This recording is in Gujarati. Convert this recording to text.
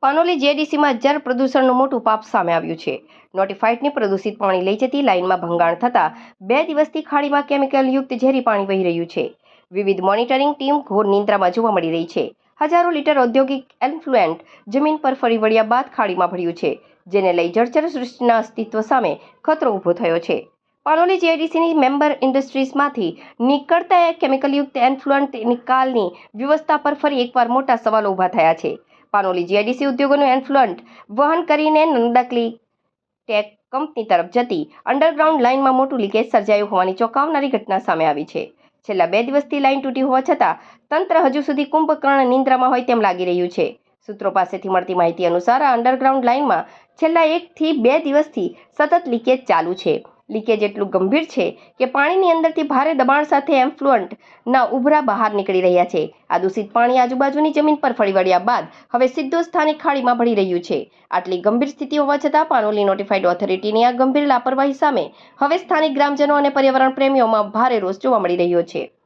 પાનોલી જીઆઈડીસીમાં જળ પ્રદૂષણનું મોટું પાપ સામે આવ્યું છે. નોટિફાઈડની પ્રદૂષિત પાણી લઈ જતી લાઇનમાં ભંગાણ થતાં 2 દિવસથી ખાડીમાં કેમિકલયુક્ત ઝેરી પાણી વહી રહ્યું છે. વિવિધ મોનિટરિંગ ટીમ ઘોર નિંદ્રામાં જોવા મળી રહી છે. હજારો લીટર ઔદ્યોગિક એન્ફ્લુએન્ટ જમીન પર ફરી વળ્યા બાદ ખાડીમાં ભળ્યું છે, જેને લઈ જળચર સૃષ્ટિના અસ્તિત્વ સામે ખતરો ઊભો થયો છે. પાનોલી જીઆઈડીસીની મેમ્બર ઇન્ડસ્ટ્રીઝમાંથી નીકળતા કેમિકલયુક્ત એન્ફ્લુએન્ટ નિકાલની વ્યવસ્થા પર ફરી એકવાર મોટા સવાલો ઊભા થયા છે. પાનોલી જીઆઈડીસી ઉદ્યોગોનું એન્ફ્લુએન્ટ વહન કરીને નંદાકલી ટેક કંપની તરફ જતી અંડરગ્રાઉન્ડ લાઇનમાં મોટું લીકેજ સર્જાયું હોવાની ચોંકાવનારી ઘટના સામે આવી છે. છેલ્લા 2 દિવસથી લાઇન તૂટી હોવા છતાં તંત્ર હજુ સુધી કુંભકર્ણ નિંદ્રામાં હોય તેમ લાગી રહ્યું છે. સૂત્રો પાસેથી મળતી માહિતી અનુસાર આ અંડરગ્રાઉન્ડ લાઇનમાં છેલ્લા 1 થી 2 દિવસથી સતત લીકેજ ચાલુ છે. લીકેજ એટલું ગંભીર છે કે પાણીની અંદરથી ભારે દબાણ સાથે એમ્ફ્લુઅન્ટના ઉભરા બહાર નીકળી રહ્યા છે. આ દૂષિત પાણી આજુબાજુની જમીન પર ફરી વળ્યા બાદ હવે સીધું સ્થાનિક ખાડીમાં ભળી રહ્યું છે. આટલી ગંભીર સ્થિતિ હોવા છતાં પાનોલી નોટિફાઈડ ઓથોરિટીની આ ગંભીર લાપરવાહી સામે હવે સ્થાનિક ગ્રામજનો અને પર્યાવરણ પ્રેમીઓમાં ભારે રોષ જોવા મળી રહ્યો છે.